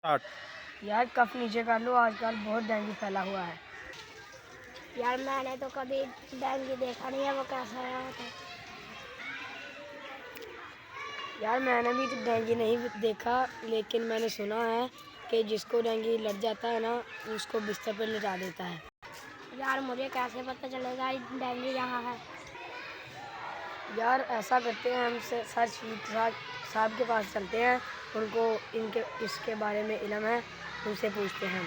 आठ। यार कफ नीचे कर लो, आजकल बहुत डेंगू फैला हुआ है। यार मैंने तो कभी डेंगू देखा नहीं है, वो कैसा है होता है? यार मैंने भी तो डेंगू नहीं देखा, लेकिन मैंने सुना है कि जिसको डेंगू लग जाता है ना, उसको बिस्तर पर लिटा देता है। यार मुझे कैसे पता चलेगा डेंगू यहाँ है? यार ऐसा करते हैं, हम सर साहब के पास चलते हैं, उनको इसके बारे में इल्म है, उनसे पूछते हैं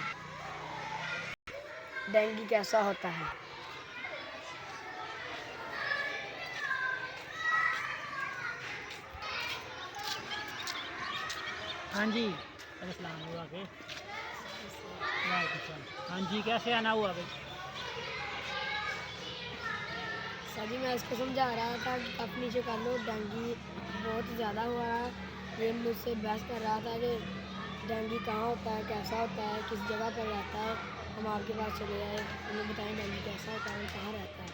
डेंगू कैसा होता है। हाँ जी, अस्सलाम हुआ के हाँ जी, कैसे आना हुआ भाई? सर जी मैं इसको समझा रहा था कि कफ नीचे कर लो, डेंगू बहुत ज़्यादा हुआ है। ये मुझसे बहस कर रहा था कि डेंगू कहाँ होता है, कैसा होता है, किस जगह पर रहता है। हम आपके पास चले आए, हमें बताएं डेंगू कैसा होता है, कहाँ रहता है।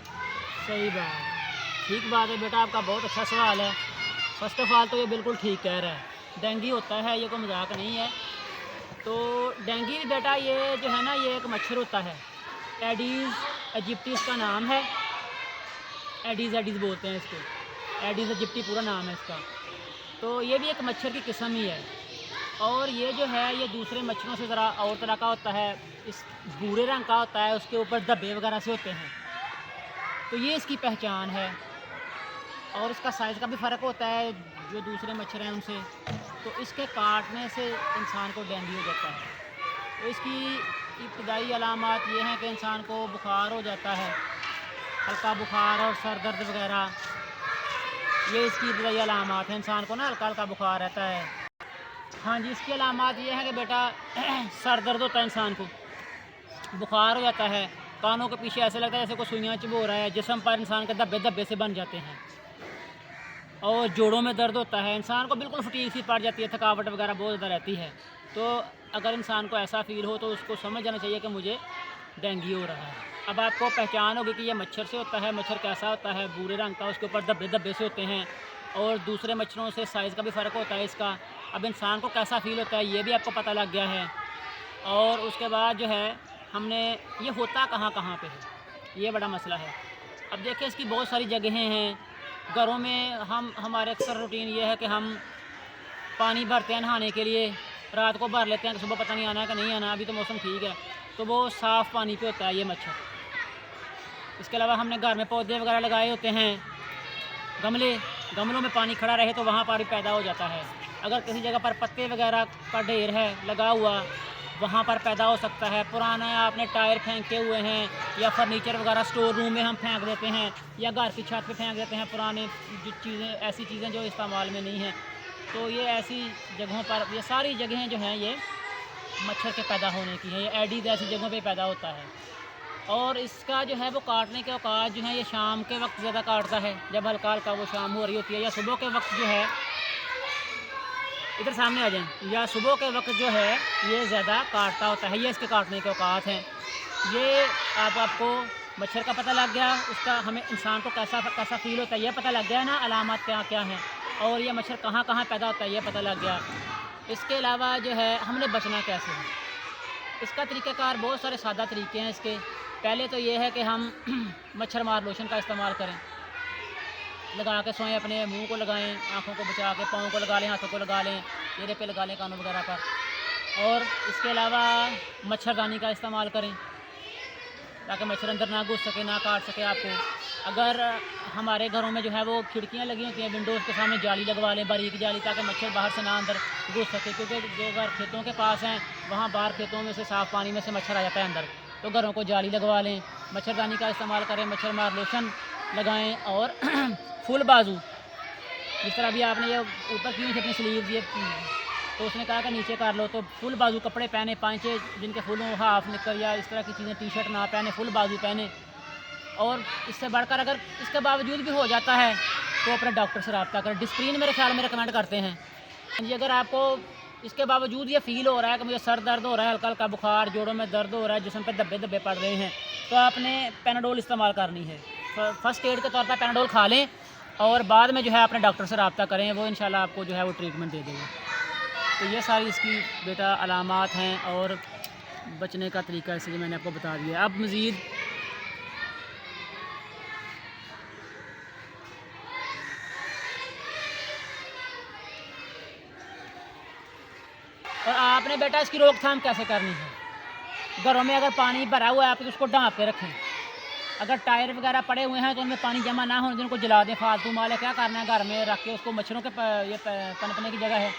सही बात, ठीक बात है बेटा, आपका बहुत अच्छा सवाल है। फर्स्ट ऑफ ऑल तो ये बिल्कुल ठीक कह रहा है, डेंगू होता है, ये कोई मजाक नहीं है। तो डेंगू बेटा ये जो है ना, ये एक मच्छर होता है, एडीज़ एजिप्टी इसका नाम है। एडीज़ बोलते हैं इसको, एडीज़ एजिप्टी पूरा नाम है इसका। तो ये भी एक मच्छर की किस्म ही है, और ये जो है ये दूसरे मच्छरों से ज़रा और तरह का होता है। इस भूरे रंग का होता है, उसके ऊपर धब्बे वगैरह से होते हैं, तो ये इसकी पहचान है। और इसका साइज़ का भी फ़र्क होता है जो दूसरे मच्छर हैं उनसे। तो इसके काटने से इंसान को डेंगू हो जाता है। तो इसकी इब्तदाई अलामात ये हैं कि इंसान को बुखार हो जाता है, हल्का बुखार और सर दर्द वगैरह, ये इसकी इब्तदाई अलामात हैं। इंसान को ना हल्का हल्का बुखार रहता है। हाँ जी, इसकी अलामात ये हैं कि बेटा सर दर्द होता है, इंसान को बुखार हो जाता है, कानों के पीछे ऐसे लगता है जैसे कोई सुइयाँ चुभो रहा है, जिस्म पर इंसान के धब्बे धब्बे से बन जाते हैं, और जोड़ों में दर्द होता है। इंसान को बिल्कुल फटीग सी पड़ जाती है, थकावट वगैरह बहुत ज़्यादा रहती है। तो अगर इंसान को ऐसा फ़ील हो तो उसको समझ जाना चाहिए कि मुझे डेंगू हो रहा है। अब आपको पहचान होगी कि ये मच्छर से होता है। मच्छर कैसा होता है? भूरे रंग का, उसके ऊपर धब्बे धब्बे से होते हैं, और दूसरे मच्छरों से साइज़ का भी फ़र्क होता है इसका। अब इंसान को कैसा फ़ील होता है ये भी आपको पता लग गया है। और उसके बाद जो है हमने ये होता कहाँ कहाँ पे है, ये बड़ा मसला है। अब देखिए इसकी बहुत सारी जगहें हैं। घरों में हमारे अक्सर रूटीन ये है कि हम पानी भरते हैं नहाने के लिए, रात को भर लेते हैं कि सुबह पता नहीं आना है कि नहीं आना। अभी तो मौसम ठीक है, तो वो साफ़ पानी पे होता है ये मच्छर। इसके अलावा हमने घर में पौधे वगैरह लगाए होते हैं, गमलों में पानी खड़ा रहे तो वहाँ पर भी पैदा हो जाता है। अगर किसी जगह पर पत्ते वगैरह का ढेर है लगा हुआ, वहाँ पर पैदा हो सकता है। पुराना आपने टायर फेंके हुए हैं, या फर्नीचर वगैरह स्टोर रूम में हम फेंक देते हैं, या घर की छत पे फेंक देते हैं पुराने जो चीज़ें, ऐसी चीज़ें जो इस्तेमाल में नहीं हैं। तो ये ऐसी जगहों पर, ये सारी जगहें जो हैं ये मच्छर के पैदा होने की हैं। ये एडीज़ ऐसी जगहों पे पैदा होता है, और इसका जो है वो काटने के औकात जो है ये शाम के वक्त ज़्यादा काटता है, जब हल्का हल्का वो शाम हो रही होती है, या सुबह के वक्त जो है, इधर सामने आ जाएं, या सुबह के वक्त जो है ये ज़्यादा काटता होता है। ये इसके काटने के औकात हैं। ये आपको मच्छर का पता लग गया, उसका हमें इंसान को कैसा फ़ील होता है ये पता लग गया ना, अलामत क्या क्या हैं, और ये मच्छर कहाँ कहाँ पैदा होता है ये पता लग गया। इसके अलावा जो है हमने बचना कैसे है, इसका तरीक़ाकार बहुत सारे सादा तरीके हैं इसके। पहले तो ये है कि हम मच्छर मार लोशन का इस्तेमाल करें, लगा के सोएं, अपने मुंह को लगाएं, आँखों को बचा के, पाँव को लगा लें, हाथों को लगा लें, चेहरे पे लगा लें, कानों वगैरह पर। और इसके अलावा मच्छरदानी का इस्तेमाल करें, ताकि मच्छर अंदर ना घुस सके, ना काट सके आपको। अगर हमारे घरों में जो है वो खिड़कियाँ लगी होती हैं, विंडोज़ के सामने जाली लगवा लें, बारीक जाली, ताकि मच्छर बाहर से ना अंदर घुस सके। क्योंकि जो घर खेतों के पास हैं, वहाँ बाहर खेतों में से साफ़ पानी में से मच्छर आ जाता है अंदर, तो घरों को जाली लगवा लें, मच्छरदानी का इस्तेमाल करें, मच्छर मार लोशन लगाएँ। और फुल बाजू, जिस तरह भी आपने ये ऊपर की थी अपनी स्लीव्स, ये तो उसने कहा कि नीचे कर लो, तो फुल बाजू कपड़े पहने, 5-6 जिनके फुल हों, हाफ निकर या इस तरह की चीज़ें, टी शर्ट ना पहने, फुल बाजू पहने। और इससे बढ़कर अगर इसके बावजूद भी हो जाता है तो अपने डॉक्टर से रब्ता करें। डिस्प्रिन मेरे ख्याल में रिकमेंड करते हैं जी। अगर आपको इसके बावजूद ये फ़ील हो रहा है कि मुझे सर दर्द हो रहा है, हल्का हल्का बुखार, जोड़ों में दर्द हो रहा है, जिस्म पे धब्बे धब्बे पड़ रहे हैं, तो आपने पैनाडोल इस्तेमाल करनी है। फ़र्स्ट एड के तौर पर पैनाडोल खा लें, और बाद में जो है अपने डॉक्टर से रब्ता करें, वो इंशाल्लाह आपको जो है वो ट्रीटमेंट दे देगा। तो ये सारी इसकी बेटा अलामात हैं और बचने का तरीका इसलिए मैंने आपको बता दिया। अब मज़ीद और आपने बेटा इसकी रोकथाम कैसे करनी है। घरों में अगर पानी भरा हुआ है आप तो उसको ढाँप के रखें। अगर टायर वगैरह पड़े हुए हैं तो उनमें पानी जमा ना होने दें, उनको जला दें। फालतू माल है, क्या करना है घर में रख के उसको, मच्छरों के ये पनपने की जगह है।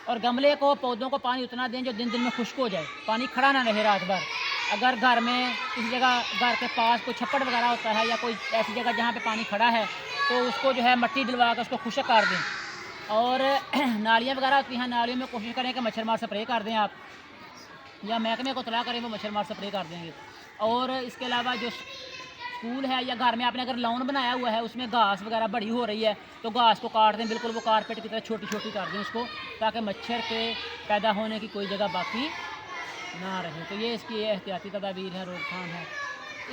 और गमले को, पौधों को पानी उतना दें जो दिन दिन में खुश्क हो जाए, पानी खड़ा ना रहे रात भर। अगर घर में किसी जगह, घर के पास कोई छप्पड़ वगैरह होता है या कोई ऐसी जगह जहाँ पे पानी खड़ा है तो उसको जो है मट्टी डलवा कर उसको खुश्क कर दें। और नालियाँ वगैरह होती हैं, नालियों में कोशिश करें कि मच्छर मार स्प्रे कर दें आप, या महकमे को तला करें वो मच्छर मार स्प्रे कर देंगे। और इसके अलावा जो स्कूल है या घर में आपने अगर लॉन बनाया हुआ है उसमें घास वगैरह बड़ी हो रही है तो घास को काट दें, बिल्कुल वो कारपेट की तरह छोटी छोटी कर दें उसको, ताकि मच्छर के पैदा होने की कोई जगह बाकी ना रहे। तो ये इसकी एहतियाती तदाबीर है, रोकथाम है।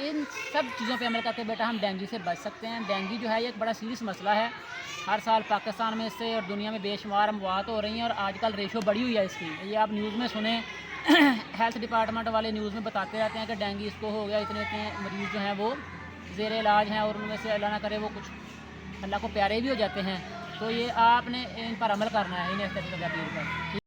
इन सब चीज़ों पे अमल करके बेटा हम डेंगू से बच सकते हैं। डेंगू जो है ये एक बड़ा सीरियस मसला है। हर साल पाकिस्तान में इससे और दुनिया में बेशुमार अमवात हो रही हैं और आजकल रेशो बढ़ी हुई है इसकी। ये आप न्यूज़ में सुने हेल्थ डिपार्टमेंट वाले न्यूज़ में बताते रहते हैं कि डेंगू इसको हो गया, इतने इतने मरीज़ जो हैं वो ज़ेरे इलाज हैं और उनमें से अल्लाह ना करे वो कुछ अल्लाह को प्यारे भी हो जाते हैं। तो ये आपने इन पर अमल करना है, इन एहतियाती तदाबीर पर।